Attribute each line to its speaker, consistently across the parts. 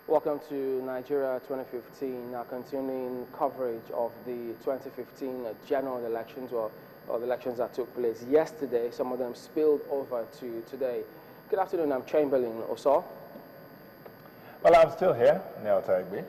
Speaker 1: Welcome to Nigeria 2015, continuing coverage of the 2015 general elections, or the elections that took place yesterday. Some of them spilled over to today. Good afternoon, I'm Chamberlain Oso.
Speaker 2: Well, I'm still here, Neil Tagby.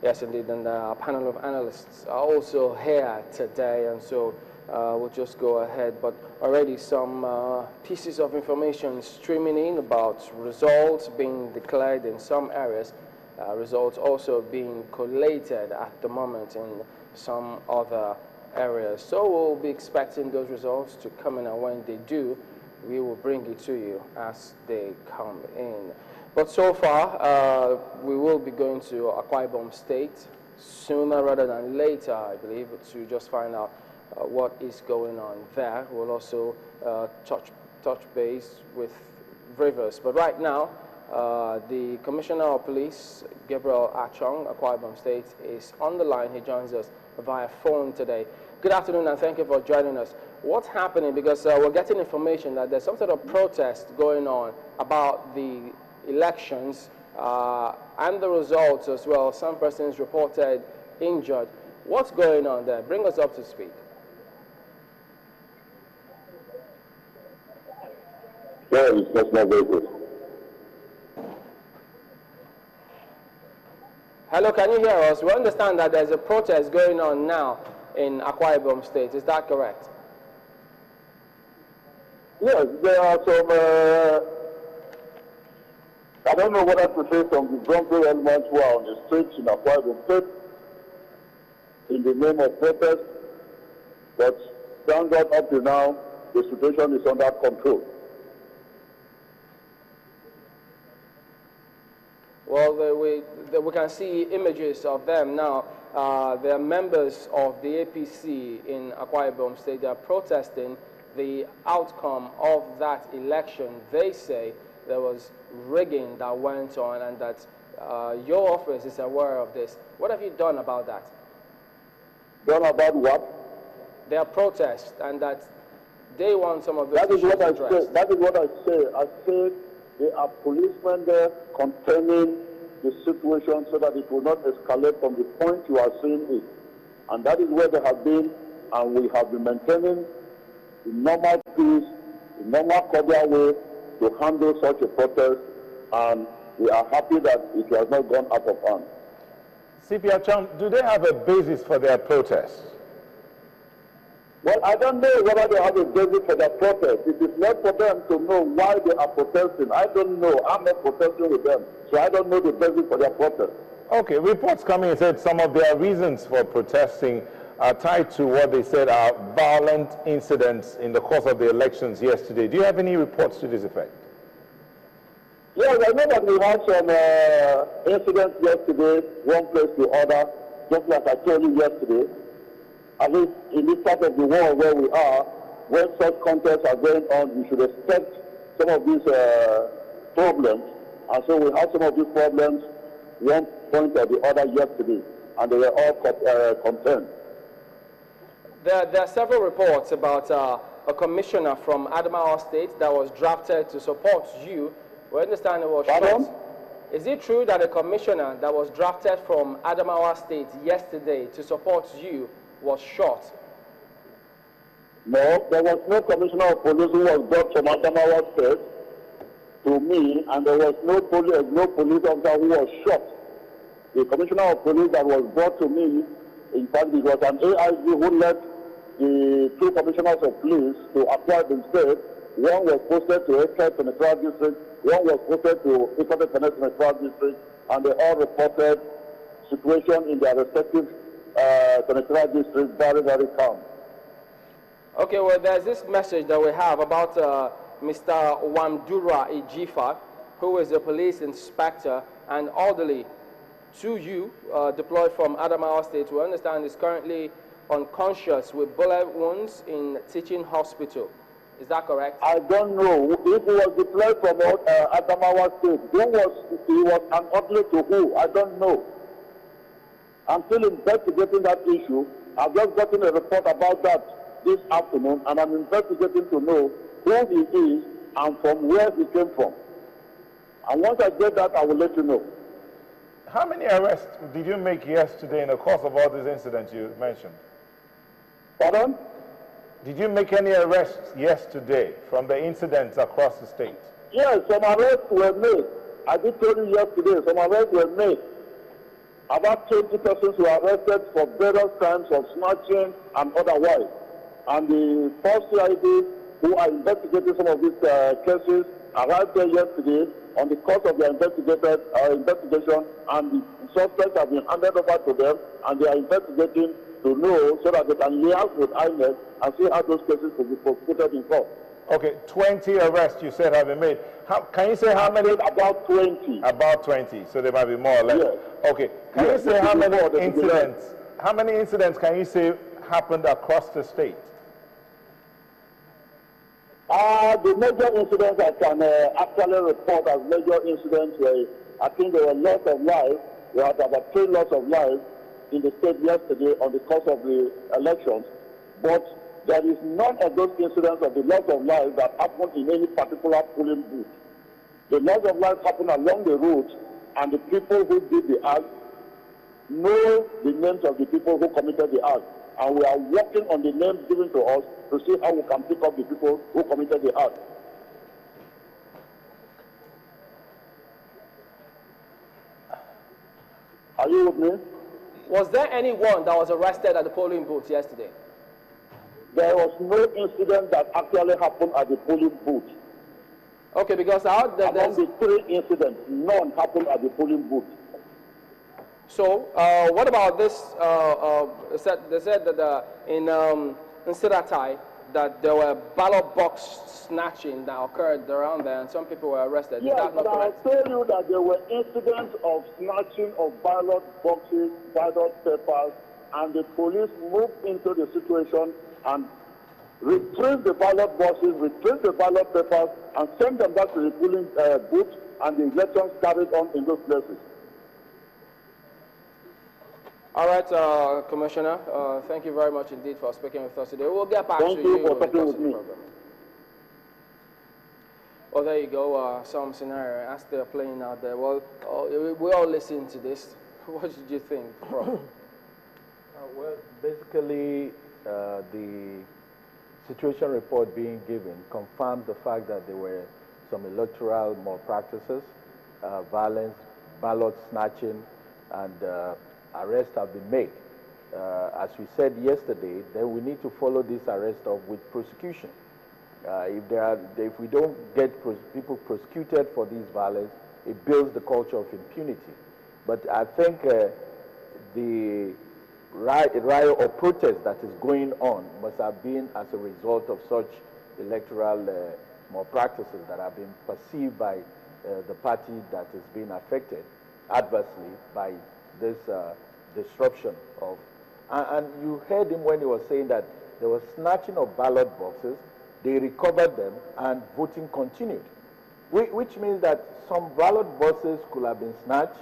Speaker 1: Yes, indeed, and our panel of analysts are also here today, and so we'll just go ahead. But already some pieces of information streaming in about results being declared in some areas. Results also being collated at the moment in some other areas. So we'll be expecting those results to come in, and when they do, we will bring it to you as they come in. But so far, we will be going to Akwa Ibom State sooner rather than later, I believe, to just find out what is going on there. We'll also touch base with Rivers. But right now, the Commissioner of Police, Gabriel Achong, Akwa Ibom State, is on the line. He joins us via phone today. Good afternoon, and thank you for joining us. What's happening? Because we're getting information that there's some sort of protest going on about the elections and the results as well. Some persons reported injured. What's going on there? Bring us up to speed.
Speaker 3: Yeah, it's not very good.
Speaker 1: Hello, can you hear us? We understand that there's a protest going on now in Akwa Ibom State. Is that correct?
Speaker 3: Yes, there are some, I don't know whether to say some disgruntled elements who are on the streets in Akwa Ibom State in the name of protest, but thank God up to now, the situation is under control.
Speaker 1: Well, we can see images of them now. They are members of the APC in Akwa Ibom State. They are protesting the outcome of that election. They say there was rigging that went on, and that your office is aware of this. What have you done about that?
Speaker 3: Done about what?
Speaker 1: Their protest, and that they want some of those
Speaker 3: That is
Speaker 1: issues
Speaker 3: what I
Speaker 1: addressed.
Speaker 3: say. That is what I say. I said there are policemen there containing the situation so that it will not escalate from the point you are seeing it. And that is where they have been, and we have been maintaining the normal peace, the normal cordial way to handle such a protest, and we are happy that it has not gone out of hand.
Speaker 2: CP Achong, do they have a basis for their protest?
Speaker 3: Well, I don't know whether they have a basis for their protest. It is not for them to know why they are protesting. I don't know. I'm not protesting with them, so I don't know the basis for their protest.
Speaker 2: Okay, reports coming and said some of their reasons for protesting are tied to what they said are violent incidents in the course of the elections yesterday. Do you have any reports to this effect?
Speaker 3: Yes, I know that we had some incidents yesterday, one place to other, just like I told you yesterday. At least in this part of the world where we are, when such contests are going on, we should expect some of these problems. And so we had some of these problems one point or the other yesterday, and they were all contained.
Speaker 1: There are several reports about a commissioner from Adamawa State that was drafted to support you. We understand it was shot. Is it true that a commissioner that was drafted from Adamawa State yesterday to support you was shot?
Speaker 3: No, there was no commissioner of police who was brought from Adamawa State to me, and there was no police officer who was shot. The commissioner of police that was brought to me, in fact, it was an AIG who led the two commissioners of police to Akwa Ibom State. One was posted to Eke Senatorial District, one was posted to Ikot Senatorial District, and they all reported situation in their respective Senatorial Districts very, very calm.
Speaker 1: Okay, well, there's this message that we have about Mr. Wamdura Ijifa, who is a police inspector and orderly to you, deployed from Adamawa State. We understand is currently unconscious with bullet wounds in teaching hospital. Is that correct?
Speaker 3: I don't know. If he was deployed from Adamawa State, he was an orderly to who? I don't know. I'm still investigating that issue. I've just gotten a report about that this afternoon, and I'm investigating to know who he is and from where he came from. And once I get that, I will let you know.
Speaker 2: How many arrests did you make yesterday in the course of all these incidents you mentioned?
Speaker 3: Pardon?
Speaker 2: Did you make any arrests yesterday from the incidents across the state?
Speaker 3: Yes, some arrests were made. I did tell you yesterday, some arrests were made. About 20 persons were arrested for various crimes of snatching and otherwise. And the first CID who are investigating some of these cases arrived there yesterday on the course of their investigation, and the suspects have been handed over to them, and they are investigating to know so that they can liaise with INEC and see how those cases will be prosecuted in court.
Speaker 2: Okay, 20 arrests you said have been made. Can you say how many?
Speaker 3: About 20.
Speaker 2: About 20, so there might be more or less.
Speaker 3: Yes.
Speaker 2: Okay, can you say how many incidents? How many incidents can you say happened across the state?
Speaker 3: The major incidents I can actually report as major incidents were, I think there were loss of life. We had about 3 loss of life in the state yesterday on the course of the elections. But there is none of those incidents of the loss of life that happened in any particular polling booth. The loss of life happened along the route, and the people who did the act know the names of the people who committed the act. And we are working on the names given to us to see how we can pick up the people who committed the act. Are you with me?
Speaker 1: Was there anyone that was arrested at the polling booth yesterday?
Speaker 3: There was no incident that actually happened at the polling booth.
Speaker 1: Okay, because
Speaker 3: Among the 3 incidents, none happened at the polling booth.
Speaker 1: So, what about this? They said that in Siratai, that there were ballot box snatching that occurred around there, and some people were arrested.
Speaker 3: Yes,
Speaker 1: Is that not
Speaker 3: but
Speaker 1: correct?
Speaker 3: I tell you that there were incidents of snatching of ballot boxes, ballot papers, and the police moved into the situation and retrieved the ballot boxes, retrieved the ballot papers, and sent them back to the polling booth, and the elections carried on in those places.
Speaker 1: All right, Commissioner, thank you very much indeed for speaking with us today. We'll get back
Speaker 3: Thank
Speaker 1: to
Speaker 3: you
Speaker 1: you
Speaker 3: for
Speaker 1: in the
Speaker 3: talking
Speaker 1: course
Speaker 3: with
Speaker 1: of the
Speaker 3: me.
Speaker 1: program. Well, there you go, some scenario as they're playing out there. Well, we all listen to this. What did you think, Prof?
Speaker 4: Well, basically, the situation report being given confirmed the fact that there were some electoral malpractices, violence, ballot snatching, and arrests have been made. As we said yesterday, then we need to follow this arrest up with prosecution. If we don't get people prosecuted for these violence, it builds the culture of impunity. But I think the riot or protest that is going on must have been as a result of such electoral malpractices that have been perceived by the party that is being affected adversely by this disruption of. And you heard him when he was saying that there was snatching of ballot boxes, they recovered them, and voting continued, which means that some ballot boxes could have been snatched.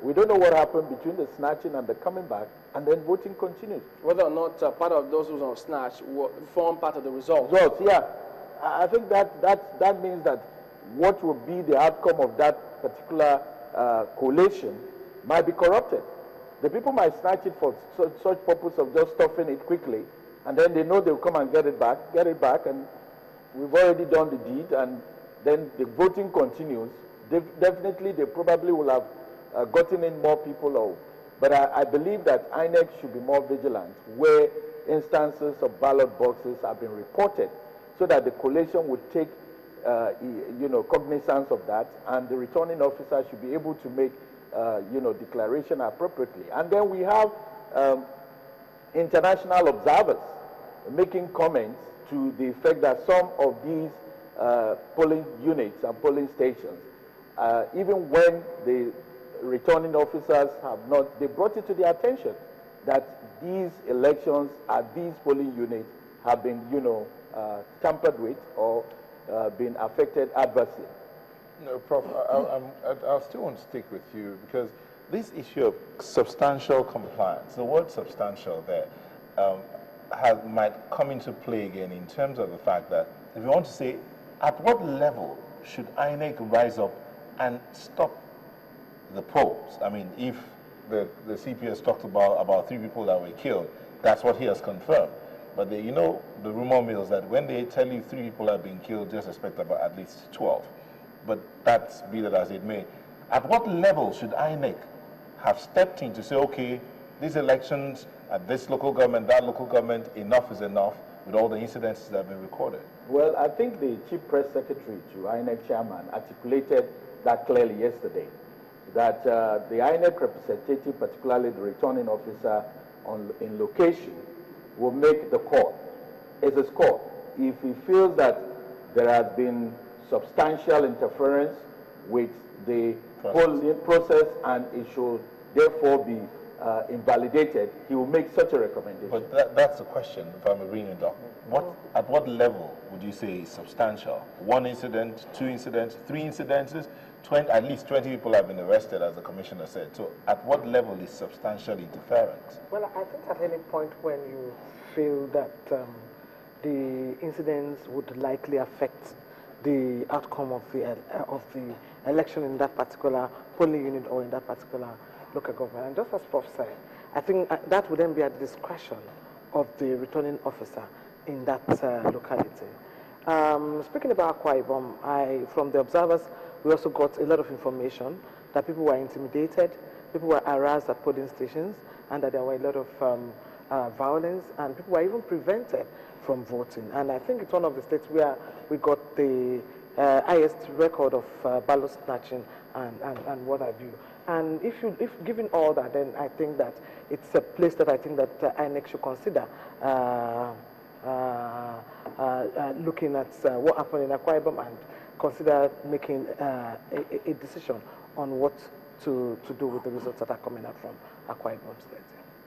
Speaker 4: We don't know what happened between the snatching and the coming back, and then voting continued.
Speaker 1: Whether or not part of those who were snatched form part of the result.
Speaker 4: Results, yeah. I think that means that what will be the outcome of that particular collation might be corrupted. The people might snatch it for such purpose of just stuffing it quickly, and then they know they'll come and get it back, and we've already done the deed, and then the voting continues. Definitely, they probably will have gotten in more people, but I believe that INEC should be more vigilant where instances of ballot boxes have been reported, so that the collation would take cognizance of that, and the returning officer should be able to make declaration appropriately. And then we have international observers making comments to the effect that some of these polling units and polling stations, even when the returning officers have not, they brought it to their attention that these elections at these polling units have been, tampered with or been affected adversely.
Speaker 2: No, Prof, I'll still want to stick with you because this issue of substantial compliance, the word substantial there, might come into play again in terms of the fact that if you want to say, at what level should INEC rise up and stop the polls. I mean, if the CPS talked about 3 people that were killed, that's what he has confirmed. But you know, the rumor mills that when they tell you 3 people have been killed, just expect about at least 12. But that's be that as it may. At what level should INEC have stepped in to say, okay, these elections at this local government, that local government, enough is enough with all the incidences that have been recorded?
Speaker 4: Well, I think the Chief Press Secretary to INEC Chairman articulated that clearly yesterday, that the INEC representative, particularly the returning officer in location, will make the call. It's a score. If he feels that there has been substantial interference with the polling process and it should therefore be invalidated, he will make such a recommendation.
Speaker 2: But that's the question, if I'm agreeing with Doc. At what level would you say is substantial? 1 incident, 2 incidents, 3 incidences? At least 20 people have been arrested, as the commissioner said. So at what level is substantial interference?
Speaker 5: Well, I think at any point when you feel that the incidents would likely affect the outcome of the election in that particular polling unit or in that particular local government. And just as Prof said, I think that would then be at the discretion of the returning officer in that locality. Speaking about Akwa Ibom, from the observers, we also got a lot of information that people were intimidated, people were harassed at polling stations, and that there were a lot of violence, and people were even prevented from voting. And I think it's one of the states where we got the highest record of ballot snatching and what have you. And if given all that, then I think that it's a place that I think that INEC should consider looking at what happened in Akwa Ibom and consider making a decision on what to do with the results that are coming out from Akwa Ibom State.